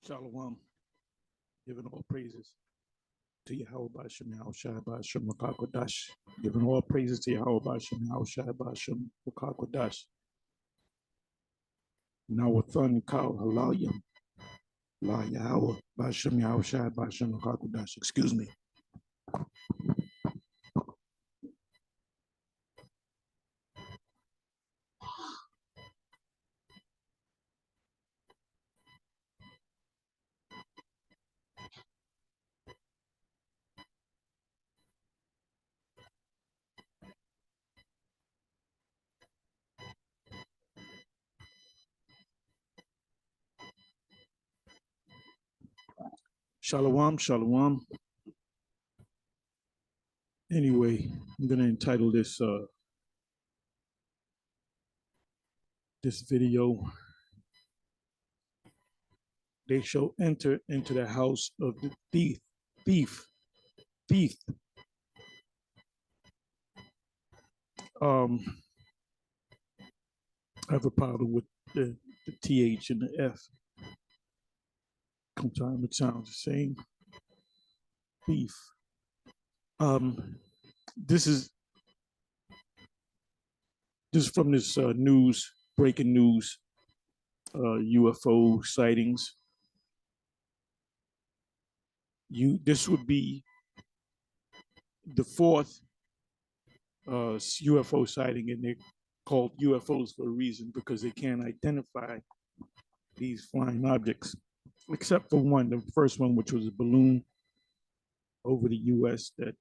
Shalom, giving all praises to Yahweh Bashem, Yahweh Shai Bashem, Rakakwadash. Giving all praises to Yahweh Bashem, Yahweh Shai Bashem, Rakakwadash. Now with Thun Kal Halayim, La Yahweh Bashem, Yahweh Shai Bashem, Rakakwadash. Excuse me. Shalom, shalom. Anyway, I'm going to entitle this this video, "They shall enter into the house of the thief. I have a problem with the TH and the F. Sometimes it sounds the same. Thief. This is from this breaking news, UFO sightings. This would be the fourth UFO sighting, and they're called UFOs for a reason, because they can't identify these flying objects, except for one, the first one, which was a balloon over the U.S. that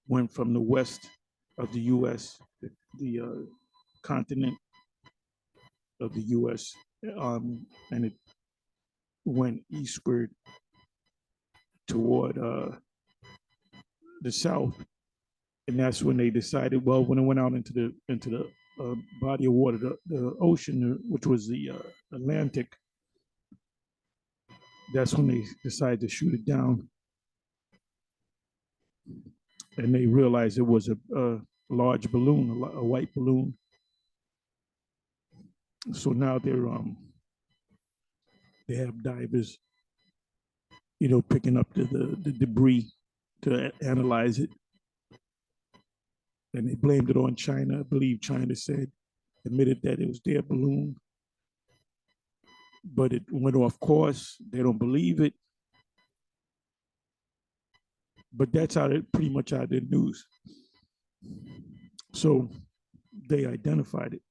went from the west of the U.S., the continent of the U.S., and it went eastward toward the south. And that's when they decided, well, when it went out into the body of water, the ocean, which was the Atlantic, that's when they decided to shoot it down. And they realized it was a large balloon, a white balloon. So now they have divers, picking up the debris to analyze it. And they blamed it on China. I believe China admitted that it was their balloon, but it went off course. They don't believe it. But that's pretty much out of the news. So they identified it.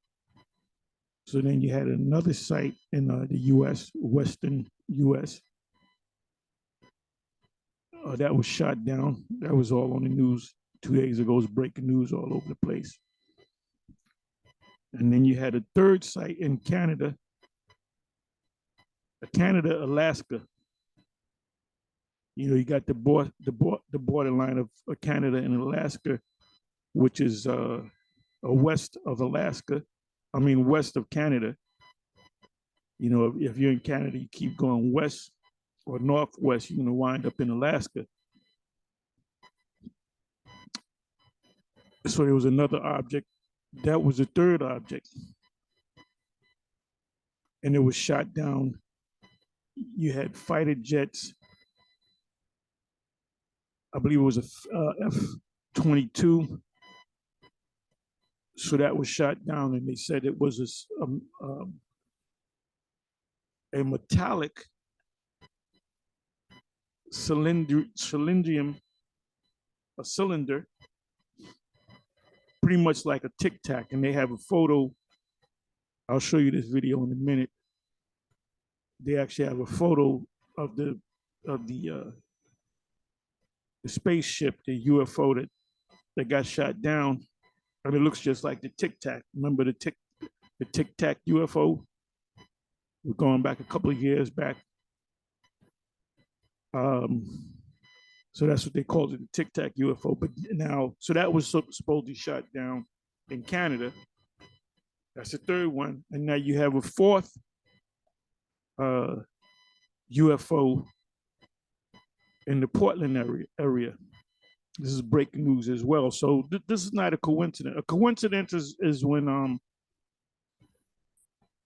So then you had another site in the U.S., Western U.S., that was shot down. That was all on the news 2 days ago. It was breaking news all over the place. And then you had a third site in Canada, Alaska. You got the borderline of Canada and Alaska, which is west of Alaska. I mean, west of Canada. If you're in Canada, you keep going west or northwest, you're going to wind up in Alaska. So there was another object. That was the third object. And it was shot down. You had fighter jets. I believe it was a F-22. So that was shot down, and they said it was a metallic cylinder, pretty much like a Tic Tac. And they have a photo. I'll show you this video in a minute. They actually have a photo of the spaceship, the UFO that got shot down. And it looks just like the Tic Tac. Remember the Tic Tac UFO? We're going back a couple of years back. So that's what they called it, the Tic Tac UFO. But now, so that was supposedly shot down in Canada. That's the third one. And now you have a fourth UFO in the Portland area. This is breaking news as well. So this is not a coincidence. A coincidence is when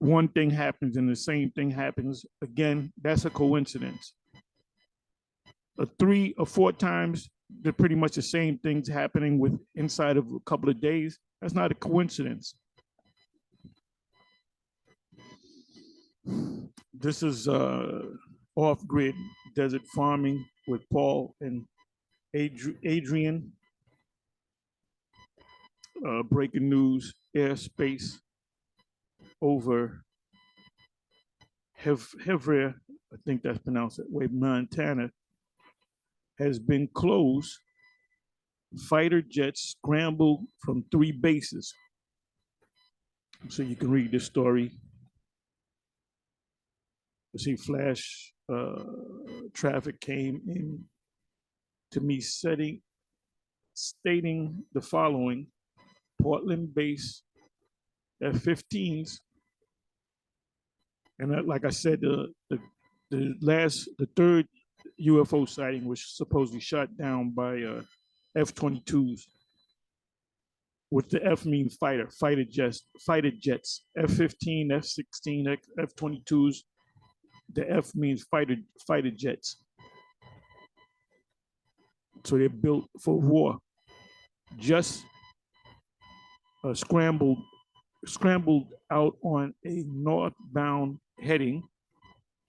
one thing happens and the same thing happens again, that's a coincidence. 3 or 4 times, they're pretty much the same things happening with inside of a couple of days. That's not a coincidence. This is off-grid desert farming with Paul and Adrian. Breaking news: airspace over Hevre, I think that's pronounced that way, Montana, has been closed. Fighter jets scrambled from 3 bases. So you can read this story. You see, flash traffic came in to me stating the following: Portland-based F-15s, and like I said, the third UFO sighting was supposedly shot down by F-22s, which the F means fighter jets, F-15, F-16, F-22s. The F means fighter jets. So they're built for war. Just scrambled out on a northbound heading.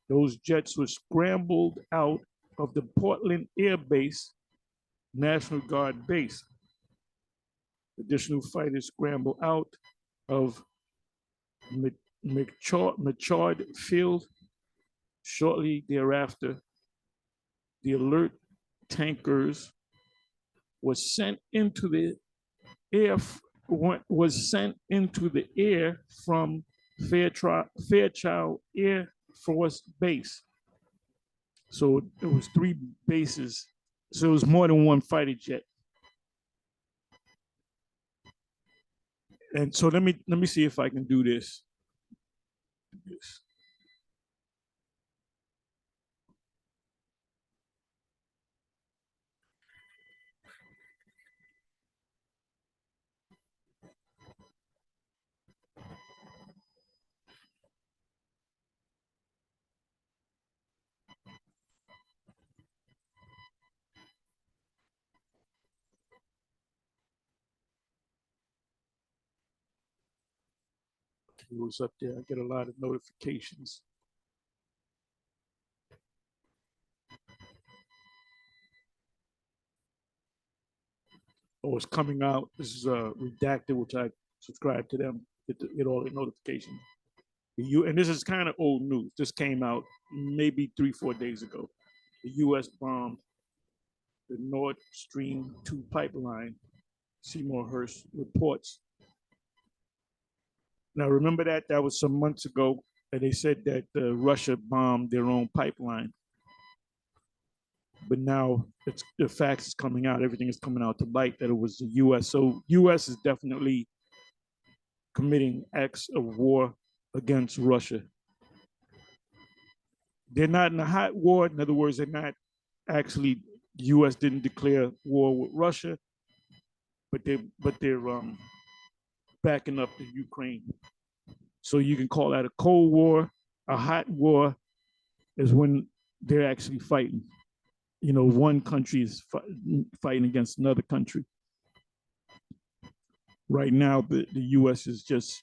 Those jets were scrambled out of the Portland Air Base, National Guard base. Additional fighters scrambled out of Machard Field. Shortly thereafter, the alert tankers was sent into the air from Fairchild Air Force Base. So it was 3 bases. So it was more than one fighter jet. And so let me see if I can do this. It was up there. I get a lot of notifications. Oh, it's coming out. This is redacted, which I subscribe to them, get all the notifications. And this is kind of old news. This came out maybe 3-4 days ago. The U.S. bombed the Nord Stream 2 pipeline. Seymour Hersh reports. Now, remember that was some months ago, and they said that Russia bombed their own pipeline. But now the facts is coming out. Everything is coming out to light that it was the U.S. So U.S. is definitely committing acts of war against Russia. They're not in a hot war. In other words, they're not actually. The U.S. didn't declare war with Russia, but they're backing up the Ukraine. So you can call that a cold war. A hot war is when they're actually fighting. You know, one country is fighting against another country. Right now, the U.S. is just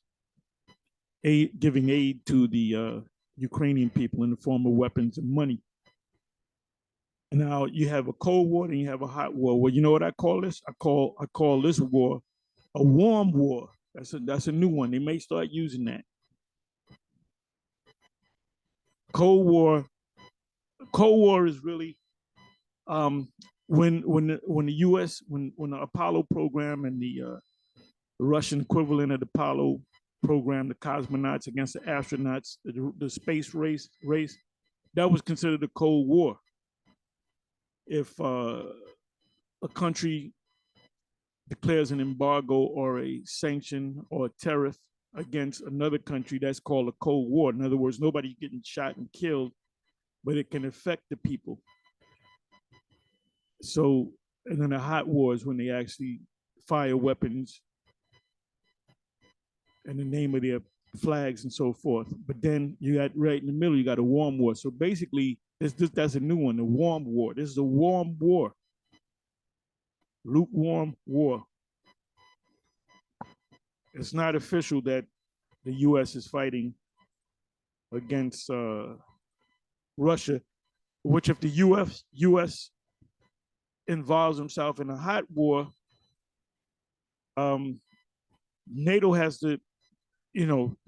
giving aid to the Ukrainian people in the form of weapons and money. And now you have a cold war and you have a hot war. Well, you know what I call this? I call this war a warm war. That's a new one. They may start using that. Cold War is really when the U.S. when the Apollo program and the Russian equivalent of the Apollo program, the cosmonauts against the astronauts, the space race, that was considered a Cold War. If a country declares an embargo or a sanction or a tariff against another country, that's called a Cold War. In other words, nobody's getting shot and killed, but it can affect the people. So, and then a hot war is when they actually fire weapons in the name of their flags and so forth. But then you got right in the middle, you got a warm war. So basically, that's a new one, the warm war. This is a warm war, lukewarm war. It's not official that the U.S. is fighting against Russia, which if the U.S. involves himself in a hot war, NATO has to,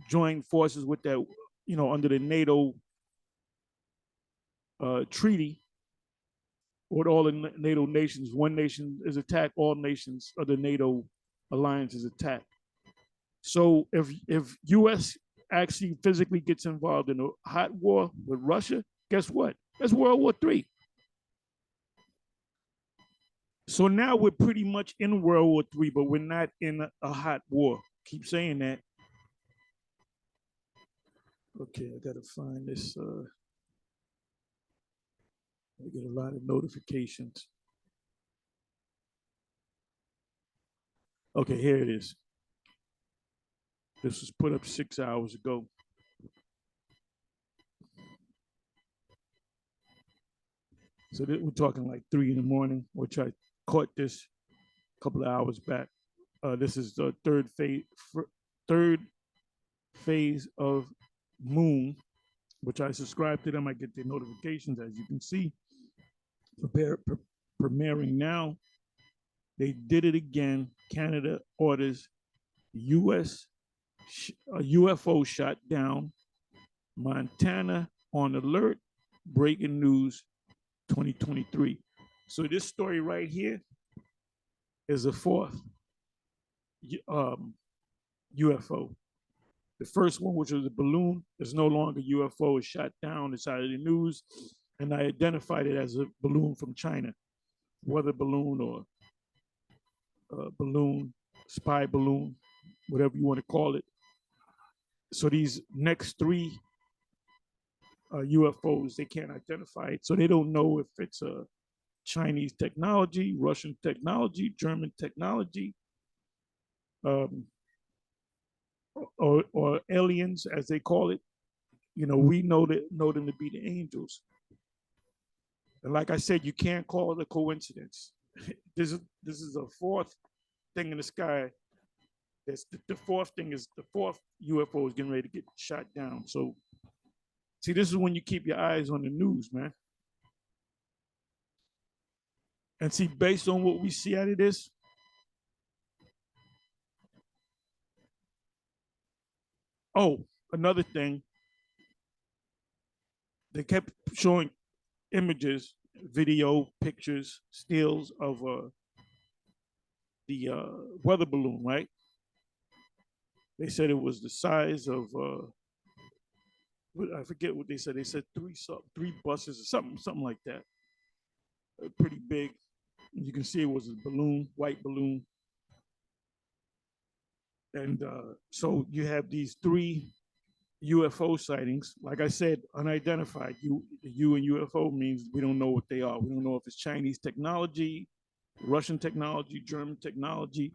join forces with that, under the NATO treaty with all the NATO nations. One nation is attacked, all nations of the NATO alliance is attacked. So if U.S. actually physically gets involved in a hot war with Russia, guess what? That's World War III. So now we're pretty much in World War III, but we're not in a hot war. Keep saying that. Okay, I gotta find this. I get a lot of notifications. Okay, here it is. This was put up 6 hours ago. So we're talking like 3 in the morning, which I caught this a couple of hours back. This is the third phase of Moon, which I subscribe to them. I get their notifications, as you can see. Premiering now. They did it again. Canada orders U.S. UFO shot down. Montana on alert. Breaking news 2023. So this story right here is a fourth UFO. The first one, which was a balloon, is no longer UFO. It's shot down. It's out of the news. And I identified it as a balloon from China, weather balloon or balloon, spy balloon, whatever you want to call it. So these next three UFOs, they can't identify it. So they don't know if it's a Chinese technology, Russian technology, German technology, or aliens, as they call it. We know them to be the angels. And like I said, you can't call it a coincidence. This is a fourth thing in the sky. The fourth thing is the fourth UFO is getting ready to get shot down. So, see, this is when you keep your eyes on the news, man. And see, based on what we see out of this, another thing, they kept showing images, video, pictures, stills of the weather balloon, right? They said it was the size of I forget what they said. They said three buses or something like that. Pretty big. You can see it was a balloon, white balloon. And so you have these three UFO sightings. Like I said, unidentified. U and UFO means we don't know what they are. We don't know if it's Chinese technology, Russian technology, German technology.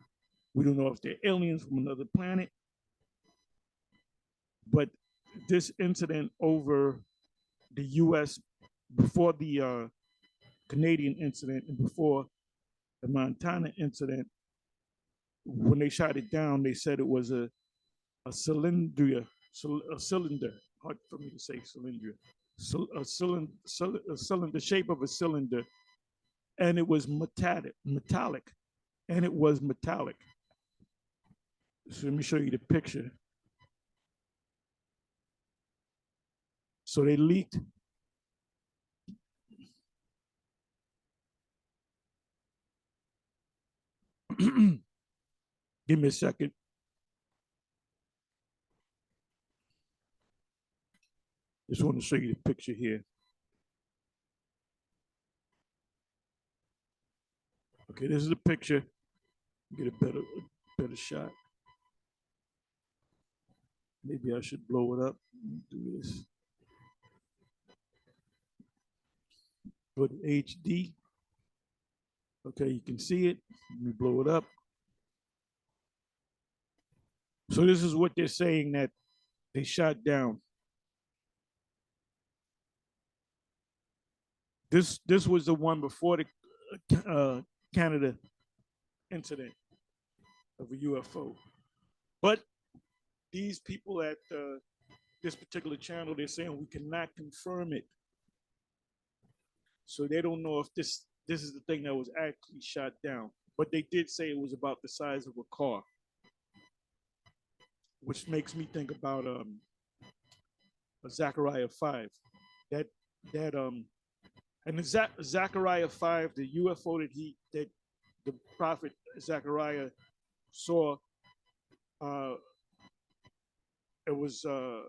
We don't know if they're aliens from another planet. But this incident over the U.S. before the Canadian incident and before the Montana incident, when they shot it down, they said it was a cylinder, hard for me to say cylinder, a cylinder, shape of a cylinder, and it was metallic, and it was metallic. So let me show you the picture. So they leaked. Give me a second. Just want to show you the picture here. Okay, this is the picture. Get a better shot. Maybe I should blow it up. Do this. Put HD. Okay, you can see it. Let me blow it up. So this is what they're saying, that They shot down. This was the one before the Canada incident of a UFO. But these people at this particular channel, they're saying we cannot confirm it, so they don't know if this is the thing that was actually shot down. But they did say it was about the size of a car, which makes me think about Zechariah 5. That that and the Zechariah 5, the UFO that the prophet Zechariah saw, uh, it was a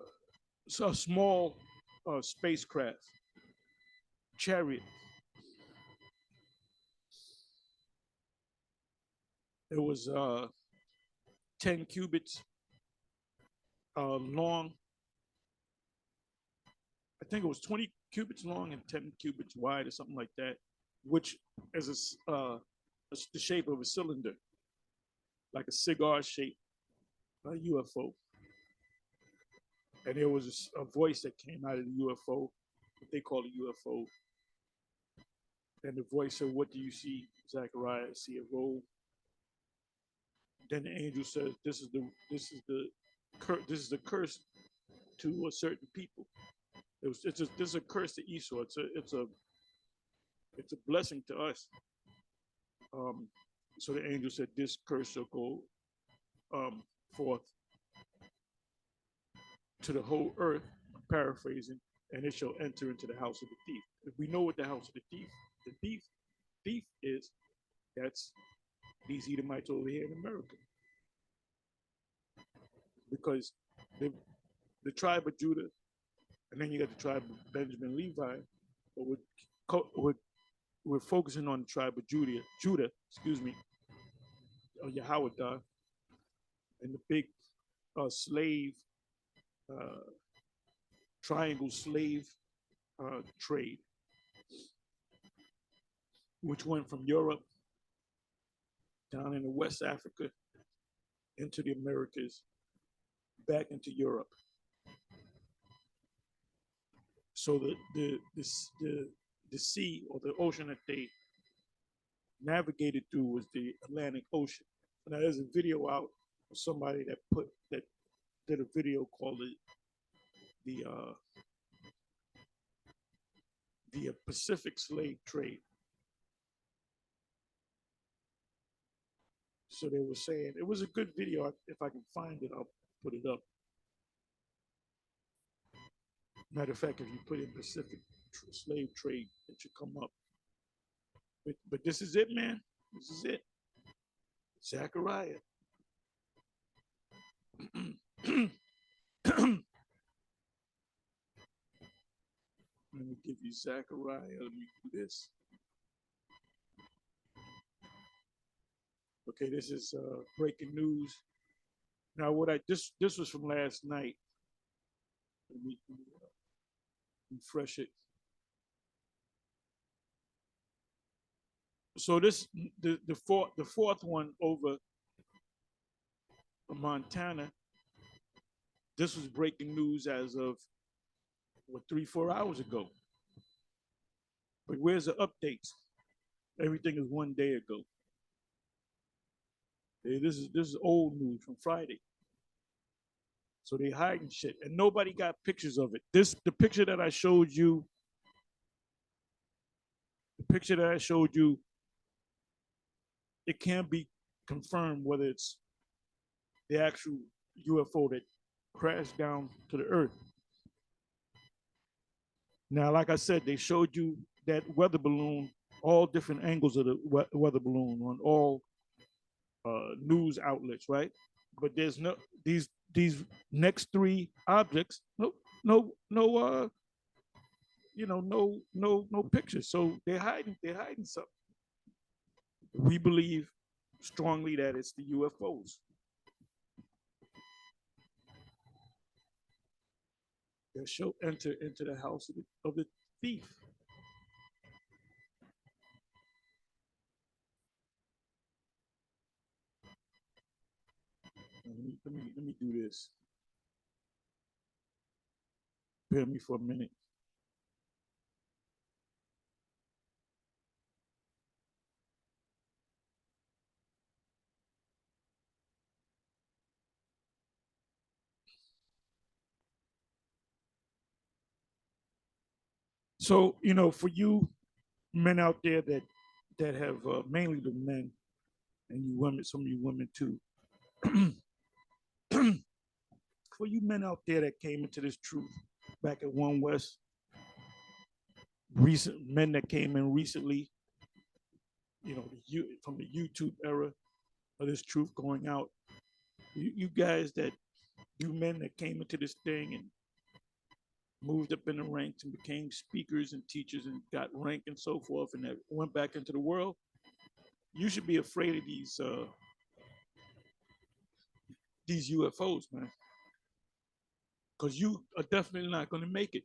small spacecraft chariot. It was 10 cubits long. I think it was 20 cubits long and 10 cubits wide or something like that, which is the shape of a cylinder, like a cigar shaped UFO. And there was a voice that came out of the UFO, what they call a UFO. And the voice said, "What do you see, Zechariah? I see a roll." Then the angel says, this is the curse to a certain people. This is a curse to Esau. It's a blessing to us. Um, so the angel said, "This curse shall go forth to the whole earth," I'm paraphrasing, "and it shall enter into the house of the thief." If we know what the house of the thief is, that's these Edomites over here in America, because the tribe of Judah, and then you got the tribe of Benjamin, Levi, but we're focusing on the tribe of Judah, excuse me, Yahweh, and the big slave, uh, triangle slave trade, which went from Europe down into West Africa into the Americas, back into Europe. So the sea or the ocean that they navigated through was the Atlantic Ocean. Now there's a video out of somebody that did a video called the Pacific slave trade. So they were saying it was a good video. If I can find it, I'll put it up. Matter of fact, if you put in Pacific slave trade, it should come up. But this is it, man. This is it. Zechariah. Let me give you Zechariah. Let me do this. Okay, this is breaking news. Now, this was from last night. Let me refresh it. So the fourth one over Montana. This was breaking news as of 3-4 hours ago. But where's the updates? Everything is 1 day ago. Hey, this is old news from Friday. So they hiding shit, and nobody got pictures of it. The picture that I showed you, it can't be confirmed whether it's the actual UFO that crashed down to the earth. Now, like I said, they showed you that weather balloon, all different angles of the weather balloon on all news outlets, right? But there's no these next three objects, no no pictures. So they're hiding something. We believe strongly that it's the UFOs. That shall enter into the house of the thief. Let me do this. Bear me for a minute. So, for you men out there that have mainly the men and you women, some of you women too, for you men out there that came into this truth back at One West, recent men that came in recently, from the YouTube era of this truth going out, you guys that you men that came into this thing and moved up in the ranks and became speakers and teachers and got rank and so forth and that went back into the world, you should be afraid of these UFOs, man, because you are definitely not going to make it.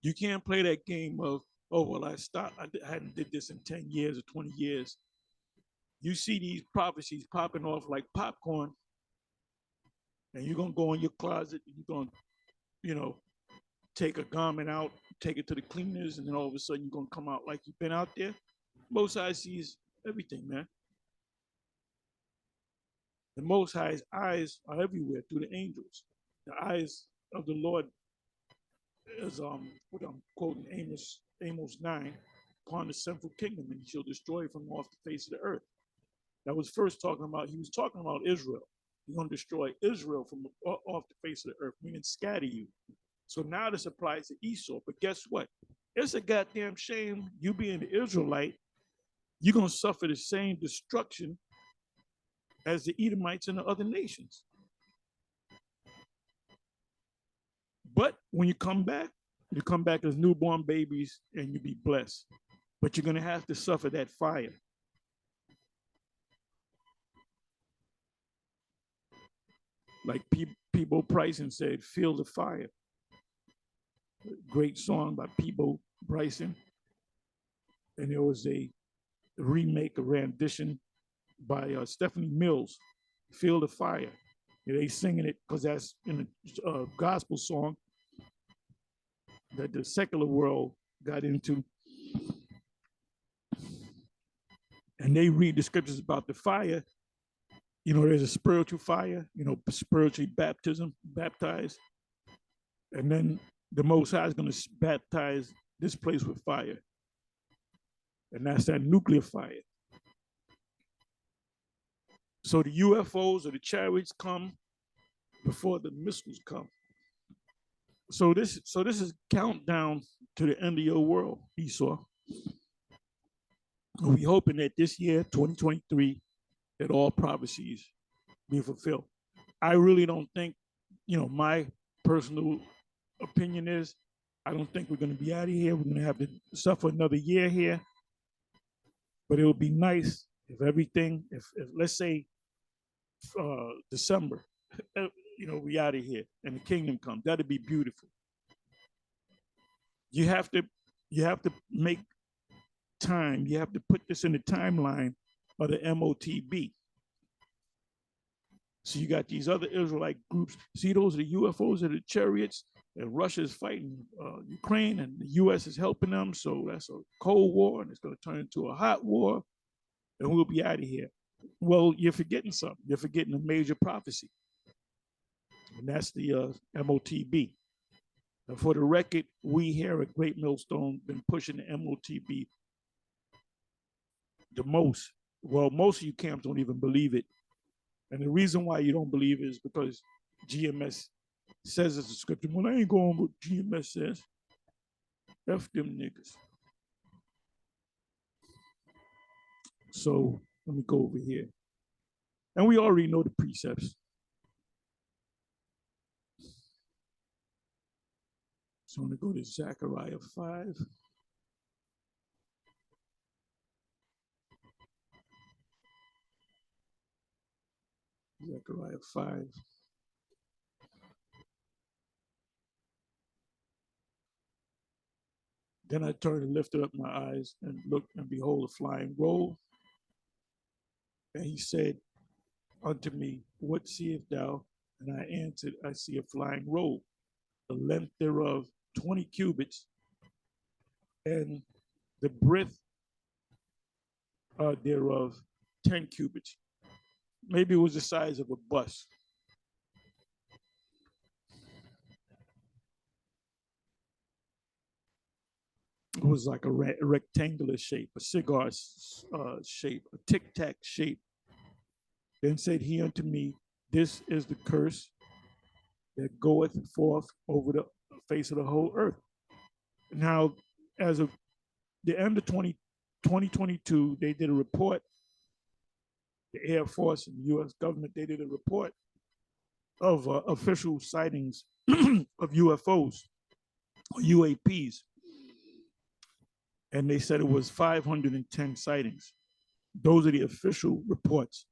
You can't play that game of, oh, well, I stopped. I hadn't did this in 10 years or 20 years. You see these prophecies popping off like popcorn, and you're going to go in your closet and you're going to, take a garment out, take it to the cleaners, and then all of a sudden you're going to come out like you've been out there. Most High sees everything, man. The Most High's eyes are everywhere through the angels. The eyes of the Lord is what I'm quoting Amos 9, upon the sinful kingdom, and he shall destroy from off the face of the earth. That was first talking about, he was talking about Israel. He's going to destroy Israel from off the face of the earth, meaning scatter you. So now this applies to Esau. But guess what? It's a goddamn shame you being the Israelite, you're going to suffer the same destruction as the Edomites and the other nations. But when you come back as newborn babies and you be blessed. But you're going to have to suffer that fire. Like Peabo Bryson said, feel the fire. Great song by Peabo Bryson. And there was a remake, a rendition by Stephanie Mills, Feel the Fire. And they singing it because that's in a gospel song that the secular world got into. And they read the scriptures about the fire. There's a spiritual fire, spiritually baptized. And then the Most High is going to baptize this place with fire. And that's that nuclear fire. So the UFOs or the chariots come before the missiles come. So this is countdown to the end of your world, Esau. We hoping that this year, 2023, that all prophecies be fulfilled. I really don't think, my personal opinion is, I don't think we're going to be out of here. We're going to have to suffer another year here. But it would be nice if everything, if let's say December, we out of here and the kingdom comes. That'd be beautiful. You have to make time. You have to put this in the timeline of the MOTB. So you got these other Israelite groups. See, those are the UFOs or the chariots, and Russia's fighting Ukraine, and the U.S. is helping them. So that's a Cold War, and it's going to turn into a hot war, and we'll be out of here. Well, you're forgetting something. You're forgetting a major prophecy, and that's the MOTB. And for the record, we here at Great Millstone been pushing the MOTB the most. Well, most of you camps don't even believe it. And the reason why you don't believe it is because GMS says it's a scripture. Well, I ain't going with what GMS says. F them niggas. So let me go over here. And we already know the precepts. So I'm going to go to Zechariah 5. Zechariah 5. Then I turned and lifted up my eyes and looked, and behold, a flying roll. And he said unto me, what seest thou? And I answered, I see a flying roll. the length thereof 20 cubits, and the breadth thereof 10 cubits. Maybe it was the size of a bus. It was like a rectangular shape, a cigar shape, a tic tac shape. Then said he unto me, this is the curse that goeth forth over the face of the whole earth. Now, as of the end of 2022, they did a report. The Air Force and the U.S. government, they did a report of official sightings of UFOs or UAPs. And they said it was 510 sightings. Those are the official reports.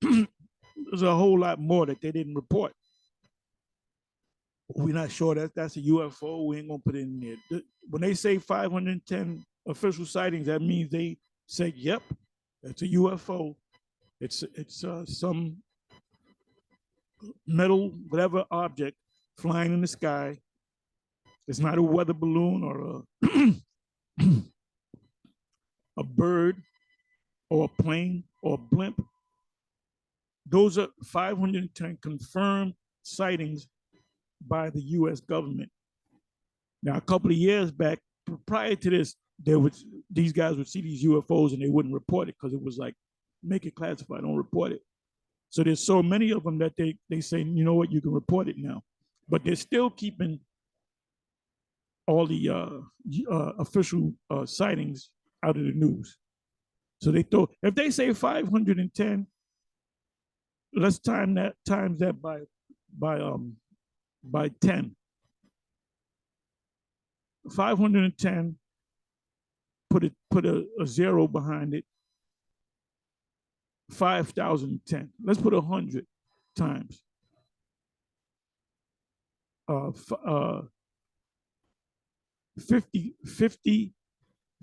There's a whole lot more that they didn't report. We're not sure that that's a UFO. We ain't gonna put it in there. When they say 510 official sightings, that means they say, "Yep, that's a UFO. It's some metal, whatever object flying in the sky. It's not a weather balloon or a bird or a plane or a blimp." Those are 510 confirmed sightings by the U.S. government. Now, a couple of years back, prior to this, these guys would see these UFOs and they wouldn't report it because it was like, make it classified, don't report it. So there's so many of them that they say, you know what, you can report it now. But they're still keeping all the official sightings out of the news. So they thought, if they say 510, let's times that by 10. 510, put a zero behind it. 5,010. Let's put 100 times.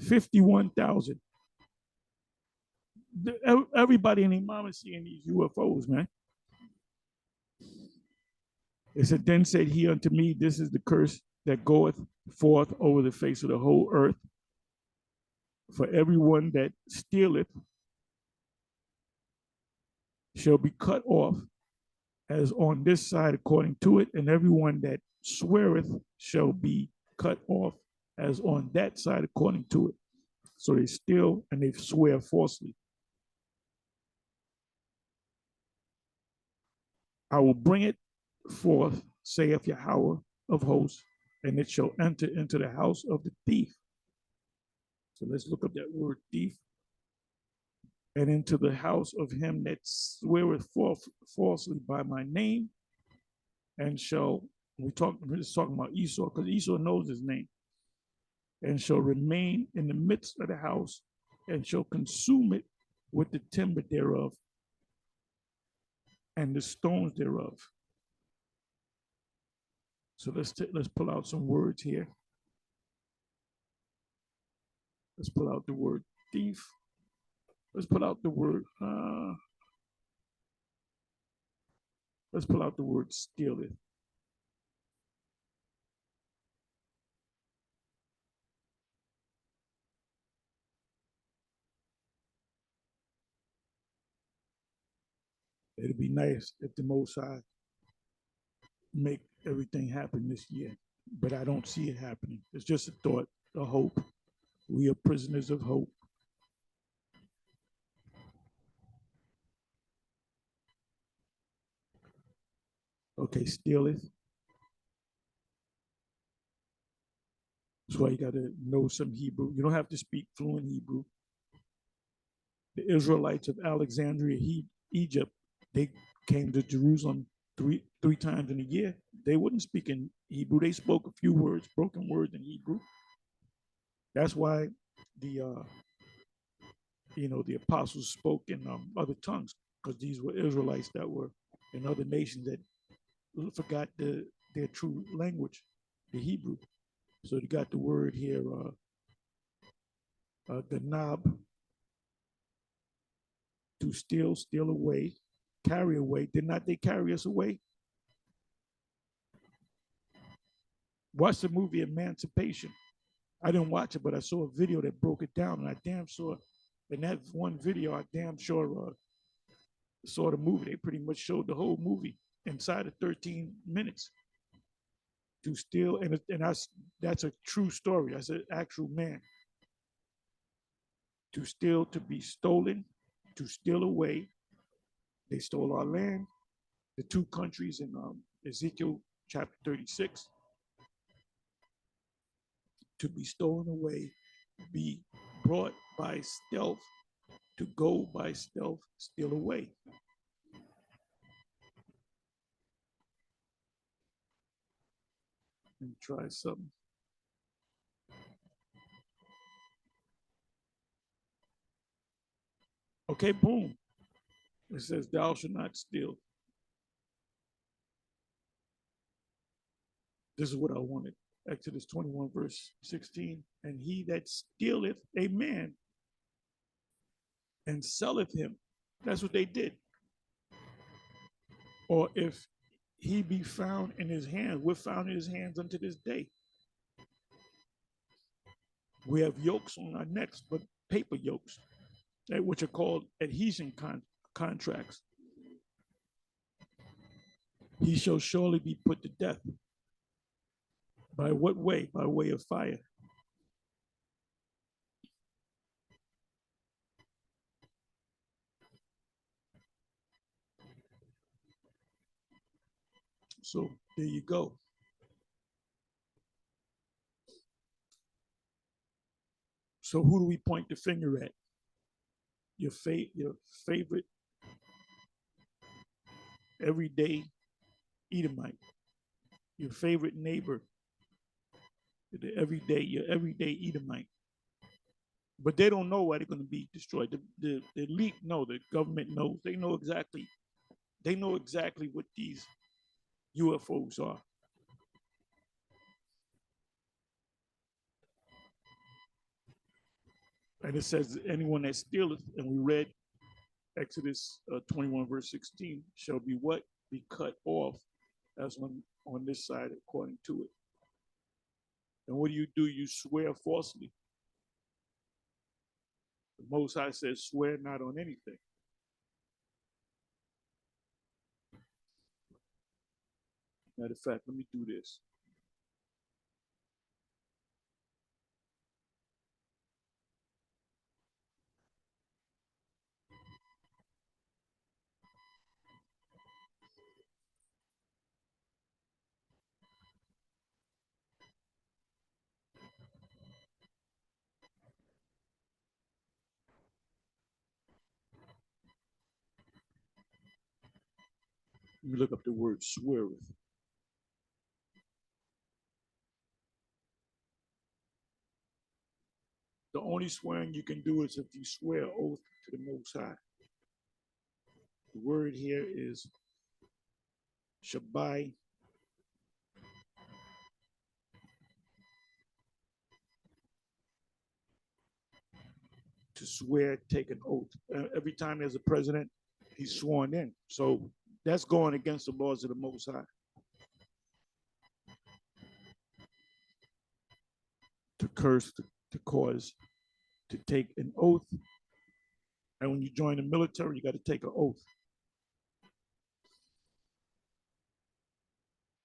51,000. Everybody and their mama seeing these UFOs, man. It said, then said he unto me, this is the curse that goeth forth over the face of the whole earth. For everyone that stealeth shall be cut off as on this side according to it, and everyone that sweareth shall be cut off as on that side according to it. So they steal and they swear falsely. I will bring it forth, saith Yahweh of hosts, and it shall enter into the house of the thief. So let's look up that word thief. And into the house of him that sweareth falsely by my name, and shall, we're just talking about Esau, because Esau knows his name, and shall remain in the midst of the house, and shall consume it with the timber thereof, and the stones thereof. So let's pull out some words here. Let's pull out the word thief. Let's pull out the word stealeth. It'd be nice if the Most High make everything happen this year, but I don't see it happening. It's just a thought, a hope. We are prisoners of hope. Okay, stealeth. That's why you got to know some Hebrew. You don't have to speak fluent Hebrew. The Israelites of Alexandria, Egypt, they came to Jerusalem three times in a year. They wouldn't speak in Hebrew. They spoke a few words, broken words in Hebrew. That's why the apostles spoke in other tongues, because these were Israelites that were in other nations that forgot their true language, the Hebrew. So you got the word here, the knob, to steal away, carry away. Did not they carry us away? Watch the movie Emancipation. I didn't watch it, but I saw a video that broke it down, and I damn sure in that one video, I damn sure saw the movie. They pretty much showed the whole movie inside of 13 minutes. To steal, and that's a true story. That's an actual man. To steal, to be stolen, to steal away. They stole our land. The two countries in Ezekiel chapter 36, to be stolen away, be brought by stealth, to go by stealth, steal away. Let me try something. Okay, boom. It says, thou shalt not steal. This is what I wanted. Exodus 21, verse 16. And he that stealeth a man and selleth him, that's what they did. Or if he be found in his hands, we're found in his hands unto this day. We have yokes on our necks, but paper yokes, which are called adhesion contracts. He shall surely be put to death. By what way? By way of fire. So there you go. So who do we point the finger at? Your favorite everyday Edomite, your favorite neighbor, your everyday Edomite. But they don't know why they're going to be destroyed. The elite know, the government knows. They know exactly what these UFOs are. And it says, anyone that stealeth, and we read Exodus 21, verse 16, shall be what? Be cut off, as on this side, according to it. And what do? You swear falsely. The Most High says, swear not on anything. Matter of fact, let me do this. Let me look up the word sweareth. The only swearing you can do is if you swear oath to the Most High. The word here is Shabbai. To swear, take an oath. Every time there's a president, he's sworn in. So that's going against the laws of the Most High. To curse, to cause, to take an oath. And when you join the military, you got to take an oath.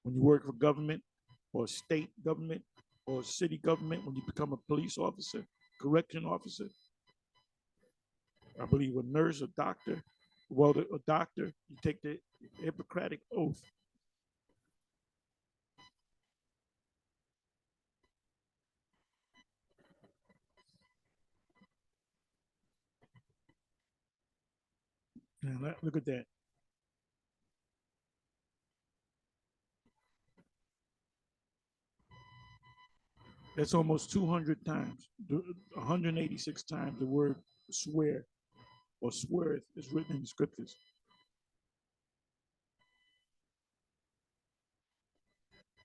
When you work for government or state government or city government, when you become a police officer, correction officer, I believe a nurse, a doctor, a doctor, you take the Hippocratic oath. Now, look at that. That's almost 200 times, 186 times the word swear or sweareth is written in the scriptures.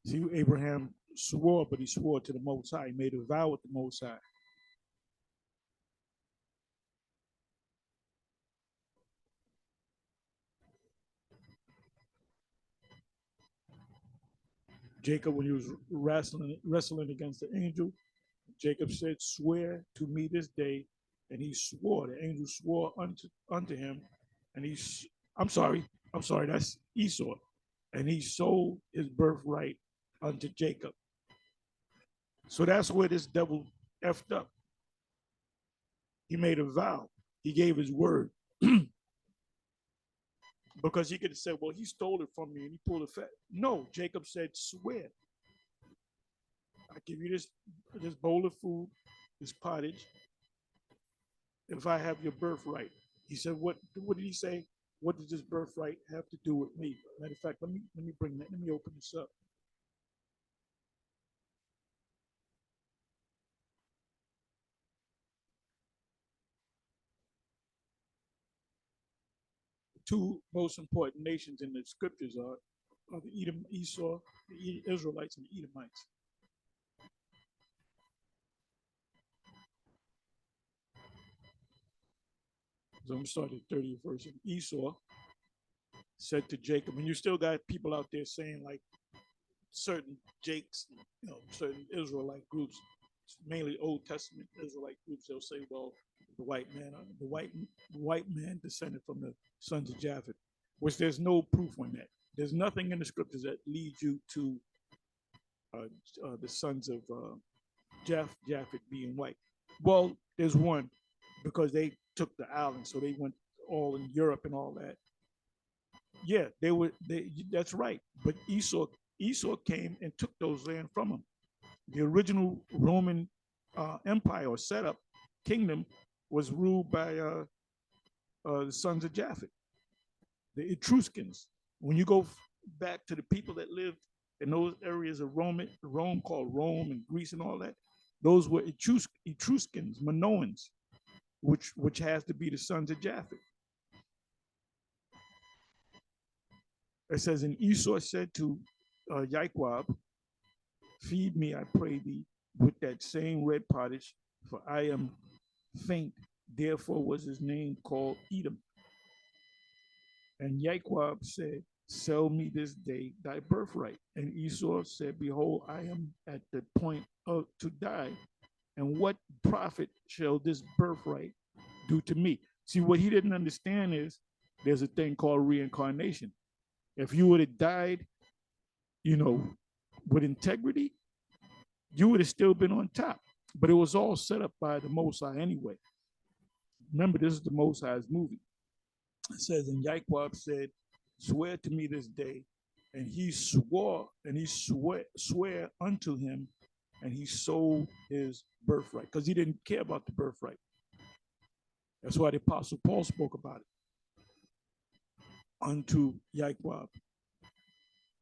See, Abraham swore, but he swore to the Most High. He made a vow with the Most High. Jacob, when he was wrestling against the angel, Jacob said, "Swear to me this day," and he swore. The angel swore unto him, and I'm sorry, that's Esau, and he sold his birthright unto Jacob. So that's where this devil effed up. He made a vow. He gave his word. Because he could have said, well, he stole it from me and he pulled a fat. No, Jacob said, swear. I give you this bowl of food, this pottage, if I have your birthright. He said, what did he say? What does this birthright have to do with me? Matter of fact, let me bring that. Let me open this up. The two most important nations in the scriptures are the Esau, the Israelites, and the Edomites. So I'm going to start at the 30th verse. Esau said to Jacob, and you still got people out there saying like certain Jakes, certain Israelite groups, mainly Old Testament Israelite groups, they'll say, well, the white man descended from the sons of Japheth, which there's no proof on that. There's nothing in the scriptures that leads you to the sons of Japheth being white. Well, there's one, because they took the island, so they went all in Europe and all that. Yeah, that's right. But Esau came and took those land from him. The original Roman Empire or setup kingdom was ruled by the sons of Japheth, the Etruscans. When you go back to the people that lived in those areas of Rome called Rome and Greece and all that, those were Etruscans, Minoans, which has to be the sons of Japheth. It says, and Esau said to Jacob, feed me, I pray thee, with that same red pottage, for I am faint. Therefore was his name called Edom. And Jacob said, sell me this day thy birthright. And Esau said, behold, I am at the point to die. And what profit shall this birthright do to me? See, what he didn't understand is there's a thing called reincarnation. If you would have died, with integrity, you would have still been on top. But it was all set up by the Most High anyway. Remember, this is the Most High's movie. It says, and Jacob said, swear to me this day. And he swore, and he swear unto him, and he sold his birthright, because he didn't care about the birthright. That's why the Apostle Paul spoke about it. Unto Jacob.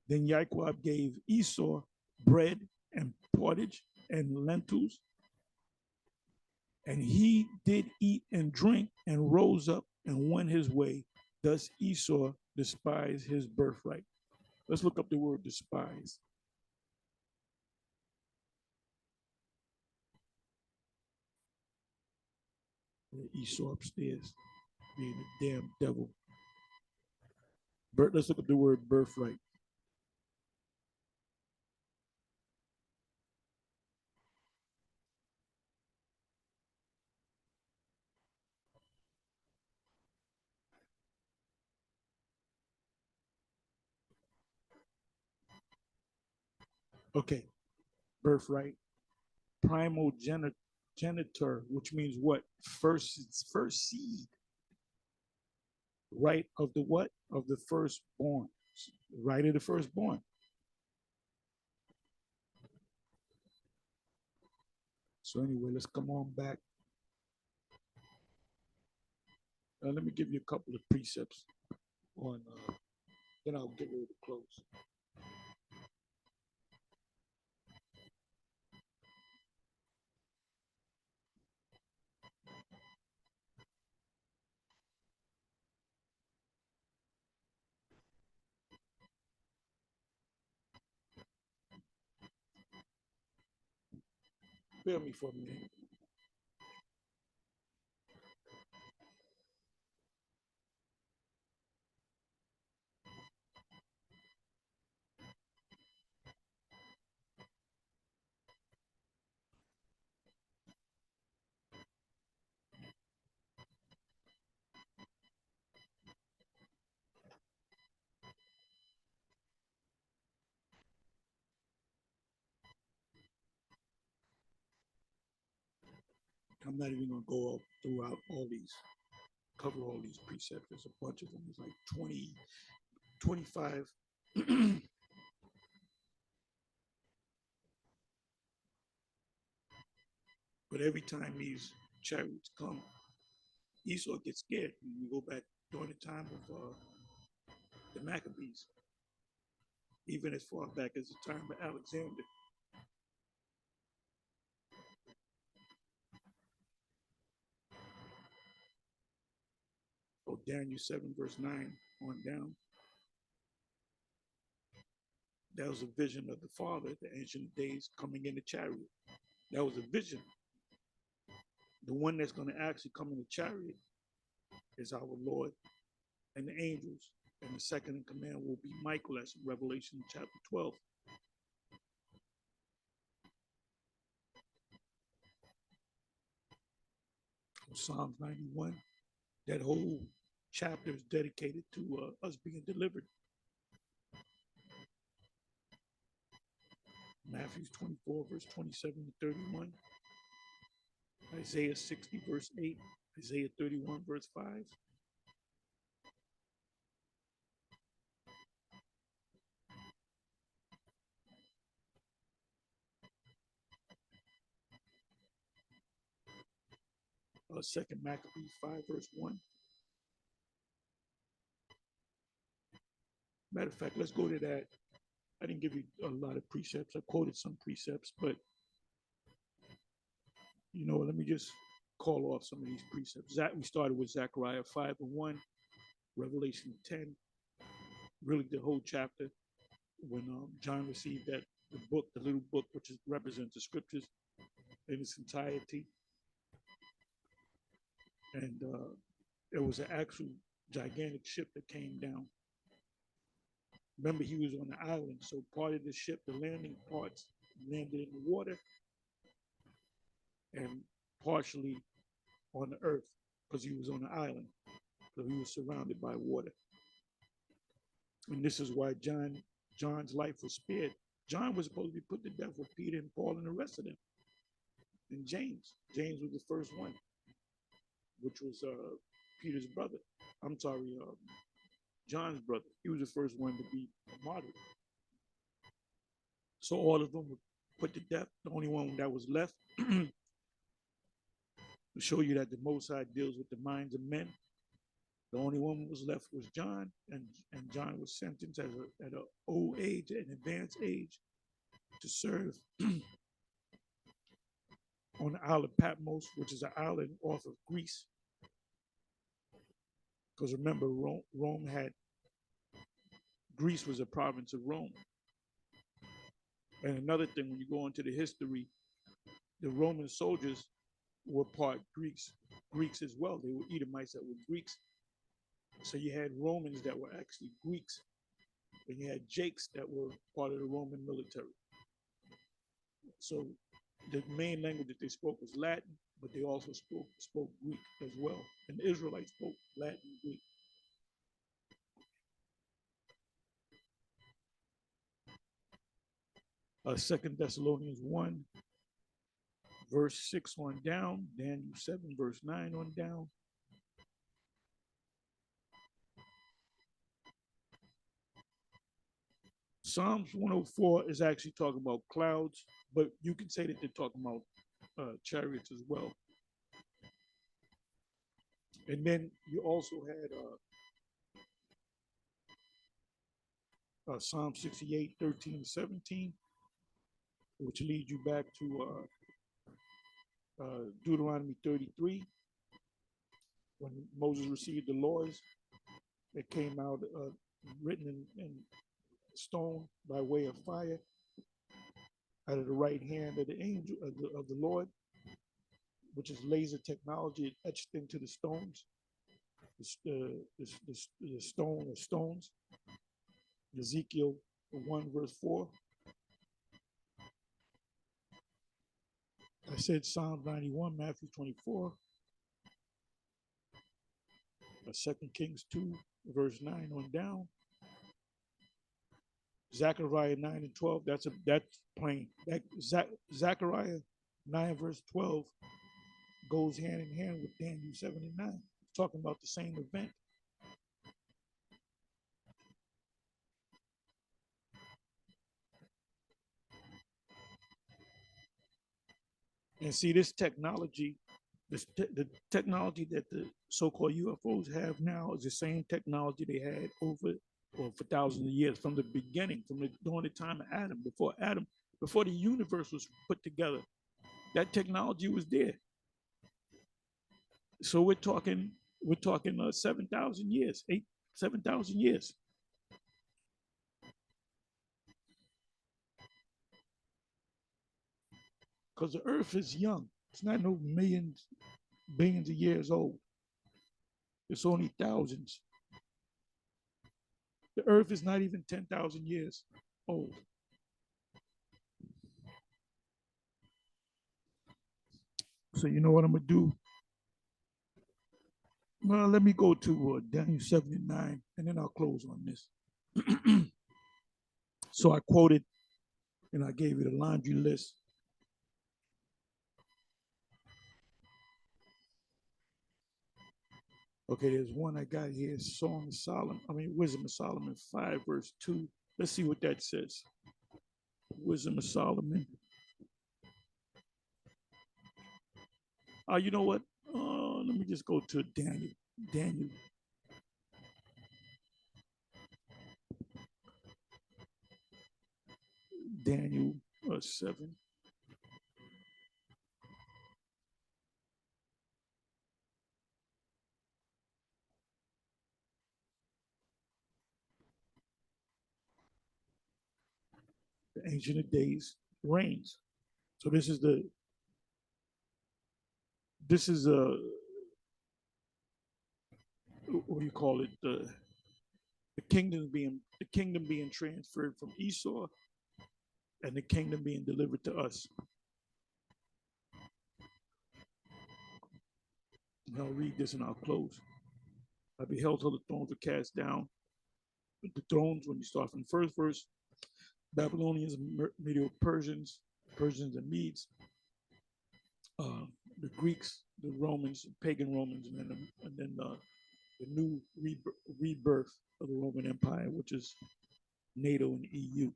Then Jacob gave Esau bread and pottage and lentils, and he did eat and drink and rose up and went his way. Thus Esau despised his birthright. Let's look up the word despise. Esau upstairs, being a damn devil. Let's look up the word birthright. Okay, birthright. Primogenitor, which means what? First seed. Right of the what? Of the firstborn. Right of the firstborn. So anyway, let's come on back. Let me give you a couple of precepts on, then I'll get ready to close. Bear me for a minute. I'm not even going to go throughout all these, cover all these precepts. There's a bunch of them. There's like 20, 25. But every time these chariots come, Esau gets scared. We go back during the time of the Maccabees, even as far back as the time of Alexander. So Daniel 7, verse 9 on down. That was a vision of the Father, the ancient days, coming in the chariot. That was a vision. The one that's going to actually come in the chariot is our Lord and the angels. And the second in command will be Michael, as in Revelation chapter 12. Psalms 91, that whole chapter is dedicated to us being delivered. Matthew 24, verse 27 to 31. Isaiah 60, verse 8. Isaiah 31, verse 5. Second Maccabees 5, verse 1. Matter of fact, let's go to that. I didn't give you a lot of precepts. I quoted some precepts, but let me just call off some of these precepts. We started with Zechariah 5 and 1, Revelation 10, really the whole chapter, when John received the book, the little book, which represents the scriptures in its entirety. And it was an actual gigantic ship that came down. Remember, he was on the island, so part of the ship, the landing parts, landed in the water and partially on the earth, because he was on the island, so he was surrounded by water. And this is why John's life was spared. John was supposed to be put to death with Peter and Paul and the rest of them. And James was the first one, which was Peter's brother. I'm sorry, John's brother. He was the first one to be martyred. So all of them were put to death. The only one that was left, to show you that the Most High deals with the minds of men, the only one that was left was John, and John was sentenced at an old age, an advanced age, to serve on the Isle of Patmos, which is an island off of Greece. Because remember, Greece was a province of Rome. And another thing, when you go into the history, the Roman soldiers were part Greeks as well. They were Edomites that were Greeks. So you had Romans that were actually Greeks, and you had Jakes that were part of the Roman military. So the main language that they spoke was Latin, but they also spoke Greek as well. And the Israelites spoke Latin and Greek. Second Thessalonians 1, verse 6 on down, Daniel 7, verse 9 on down. Psalms 104 is actually talking about clouds, but you can say that they're talking about chariots as well. And then you also had Psalm 68, 13, 17, which leads you back to Deuteronomy 33, when Moses received the laws that came out written in stone by way of fire out of the right hand of the angel of the Lord, which is laser technology etched into the stones, the stone or stones. Ezekiel 1, verse 4. I said Psalm 91, Matthew 24. 2 Kings 2, verse 9 on down. Zechariah 9 and 12, that's plain. Zechariah 9, verse 12 goes hand in hand with Daniel 79, talking about the same event. And see, this technology, the technology that the so-called UFOs have now is the same technology they had over or for thousands of years from the beginning, during the time of Adam, before the universe was put together. That technology was there. So we're talking 7,000 years, 7,000 years. Because the Earth is young. It's not no millions, billions of years old. It's only thousands. The Earth is not even 10,000 years old. So you know what I'm gonna do? Well, let me go to Daniel 79, and then I'll close on this. So I quoted, and I gave you the laundry list. Okay, there's one I got here, Song of Solomon. Wisdom of Solomon 5, verse 2. Let's see what that says. Wisdom of Solomon. You know what? Let me just go to Daniel. Daniel. Daniel 7. The Ancient of Days reigns. So this is what do you call it? The kingdom being transferred from Esau, and the kingdom being delivered to us. And I'll read this and I'll close. I beheld till the thrones were cast down. The thrones, when you start from the first verse, Babylonians, Medo Persians, Persians and Medes, the Greeks, the Romans, pagan Romans, and then the new rebirth of the Roman Empire, which is NATO and EU.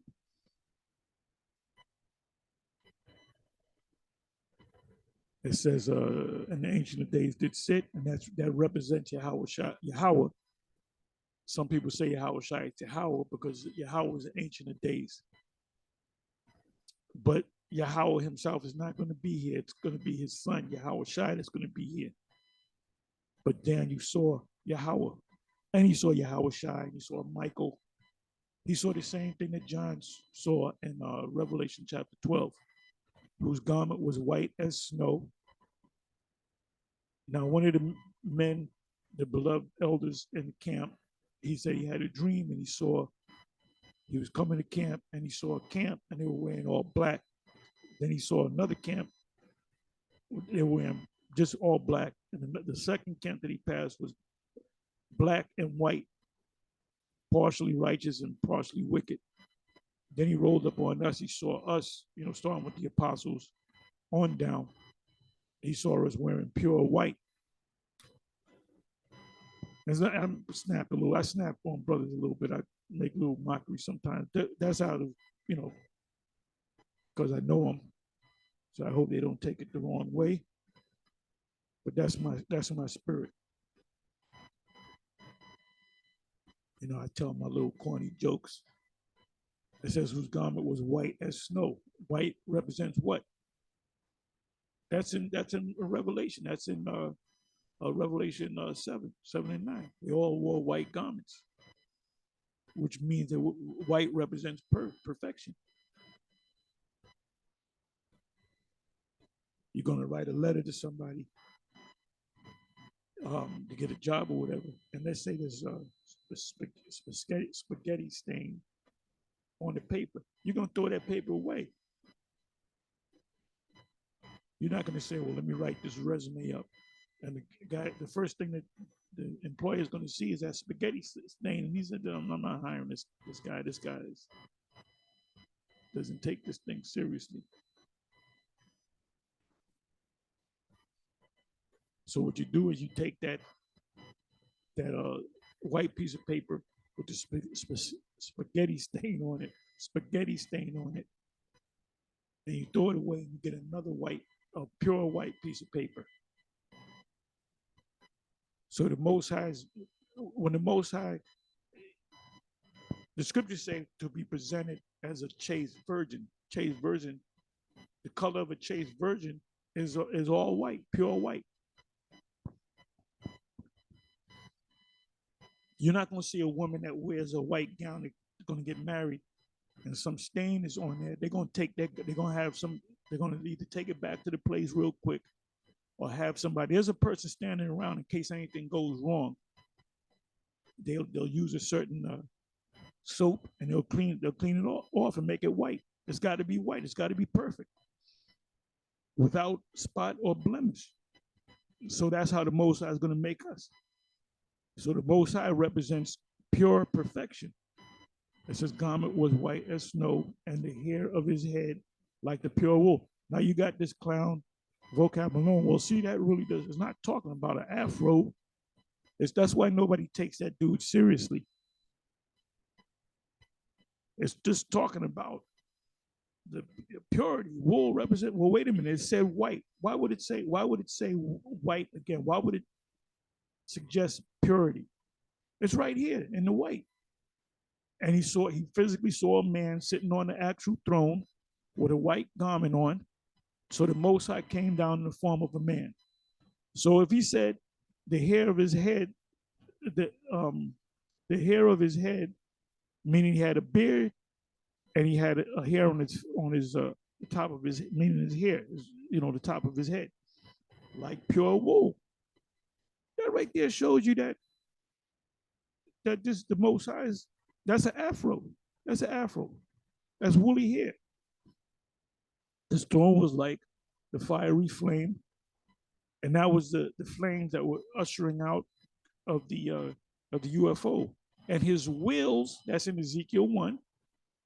It says, in the ancient of days did sit, and that represents Yahweh. Some people say Yahweh Shai Yahweh because Yahweh is the ancient of days. But Yahweh himself is not going to be here. It's going to be his son, Yahweh Shai, that's going to be here. But then you saw Yahweh, and he saw Yahweh Shai, and he saw Michael. He saw the same thing that John saw in Revelation chapter 12, whose garment was white as snow. Now, one of the men, the beloved elders in the camp, he said he had a dream and he was coming to camp and he saw a camp and they were wearing all black. Then he saw another camp, they were wearing just all black. And the second camp that he passed was black and white, partially righteous and partially wicked. Then he rolled up on us. He saw us, starting with the apostles on down. He saw us wearing pure white. I snap a little. I snap on brothers a little bit. I make a little mockery sometimes. That's out of, because I know them. So I hope they don't take it the wrong way. But that's my spirit. I tell my little corny jokes. It says whose garment was white as snow. White represents what? That's in Revelation. That's in Revelation 7 and 9. They all wore white garments, which means that white represents perfection. You're going to write a letter to somebody to get a job or whatever, and let's say there's spaghetti stain on the paper. You're going to throw that paper away. You're not going to say, well, let me write this resume up. And the first thing that the employer is going to see is that spaghetti stain. And he said, I'm not hiring this guy. This guy doesn't take this thing seriously. So what you do is you take that white piece of paper with the spaghetti stain on it, and you throw it away and you get another pure white piece of paper. So the Most High, when the Most High, the scriptures say to be presented as a chaste virgin. Chaste virgin, the color of a chaste virgin is all white, pure white. You're not going to see a woman that wears a white gown that's going to get married and some stain is on there. They're going to take that. They're going to have some. They're going to either take it back to the place real quick, or have somebody. There's a person standing around in case anything goes wrong. They'll use a certain soap and they'll clean it off and make it white. It's got to be white. It's got to be perfect, without spot or blemish. So that's how the Most High is going to make us. So the Most High represents pure perfection. It says garment was white as snow, and the hair of his head like the pure wool. Now you got this clown vocab alone. Well, see, that really does. It's not talking about an afro. That's why nobody takes that dude seriously. It's just talking about the purity. Wool represent. Well, wait a minute. It said white. Why would it say white again? Why would it suggest purity? It's right here in the white. And he physically saw a man sitting on the actual throne with a white garment on. So the Most High came down in the form of a man. So if he said the hair of his head, the hair of his head, meaning he had a beard and he had a hair on his the top of his, meaning his hair, the top of his head, like pure wool. That right there shows you that this the Most High is. That's an afro. That's an afro. That's woolly hair. His throne was like the fiery flame, and that was the flames that were ushering out of the UFO. And his wheels, that's in Ezekiel 1,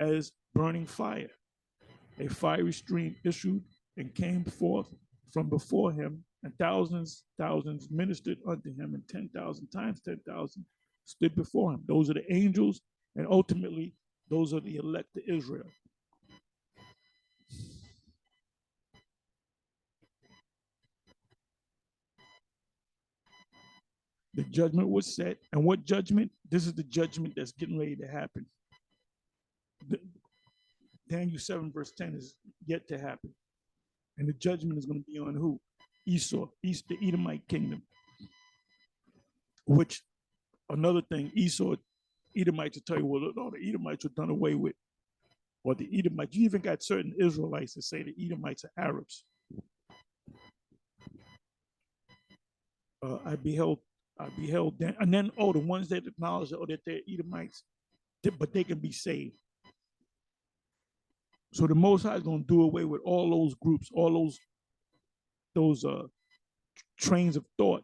as burning fire. A fiery stream issued and came forth from before him, and thousands ministered unto him, and 10,000 times 10,000 stood before him. Those are the angels. And ultimately, those are the elect to Israel. The judgment was set. And what judgment? This is the judgment that's getting ready to happen. Daniel 7 verse 10 is yet to happen. And the judgment is going to be on who? Esau, the Edomite kingdom. Which, another thing, Edomites will tell you, well, no, the Edomites were done away with. Or the Edomites, you even got certain Israelites that say the Edomites are Arabs. I beheld them, and then the ones that acknowledge that they're Edomites, but they can be saved. So the Most High is going to do away with all those groups, all those trains of thought.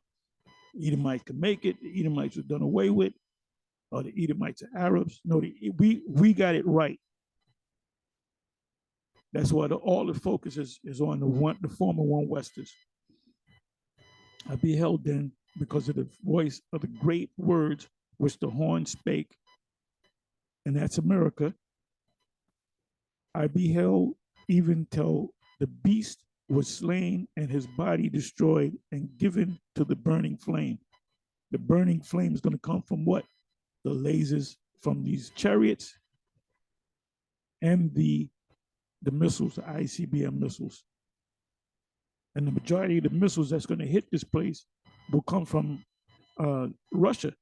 The Edomites can make it. The Edomites are done away with. Or the Edomites are Arabs. No, we got it right. That's why all the focus is on the former one Westers. I beheld then, because of the voice of the great words which the horn spake, and that's America. I beheld even till the beast was slain and his body destroyed and given to the burning flame. The burning flame is going to come from what? The lasers from these chariots and the missiles, the ICBM missiles. And the majority of the missiles that's going to hit this place will come from Russia.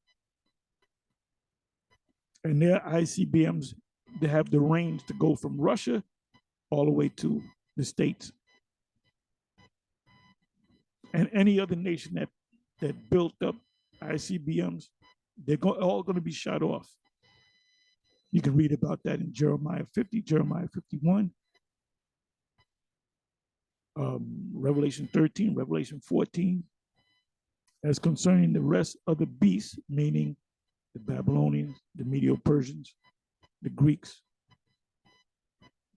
And their ICBMs, they have the range to go from Russia all the way to the States. And any other nation that built up ICBMs, they're all going to be shot off. You can read about that in Jeremiah 50, Jeremiah 51, Revelation 13, Revelation 14. As concerning the rest of the beasts, meaning the Babylonians, the Medo-Persians, the Greeks,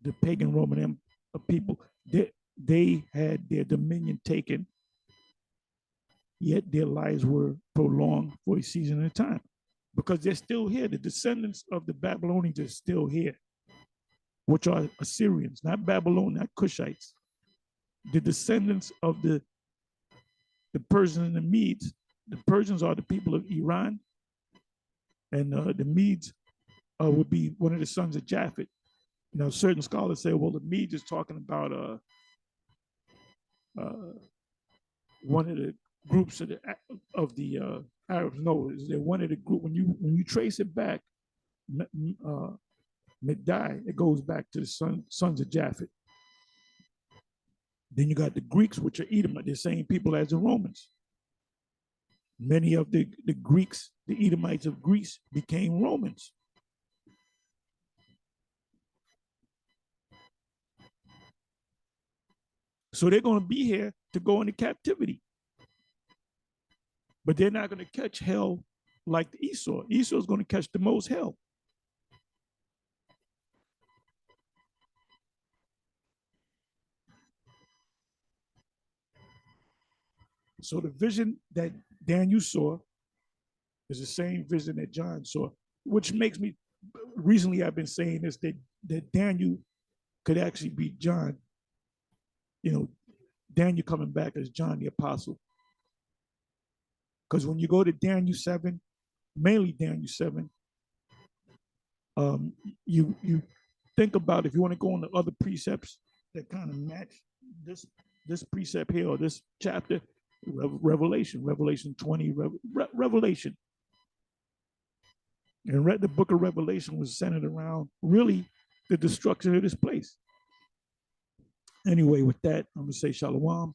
the pagan Roman people, they had their dominion taken yet their lives were prolonged for a season at a time because they're still here. The descendants of the Babylonians are still here, which are Assyrians, not Babylon, not Cushites. The descendants of the Persians and the Medes. The Persians are the people of Iran, and the Medes would be one of the sons of Japhet. Now, certain scholars say, well, the Medes is talking about one of the groups of the Arabs. No, is there one of the group when you trace it back, Medai, it goes back to the sons of Japhet. Then you got the Greeks, which are Edomite, the same people as the Romans. Many of the Greeks, the Edomites of Greece, became Romans. So they're going to be here to go into captivity. But they're not going to catch hell like Esau. Esau is going to catch the most hell. So the vision that Daniel saw is the same vision that John saw, which makes me, recently I've been saying this, that Daniel could actually be John, Daniel coming back as John the Apostle. Because when you go to Daniel 7, mainly Daniel 7, you think about, if you want to go into other precepts that kind of match this precept here or this chapter, Revelation 20, Revelation. And the book of Revelation was centered around really the destruction of this place. Anyway, with that, I'm going to say shalom.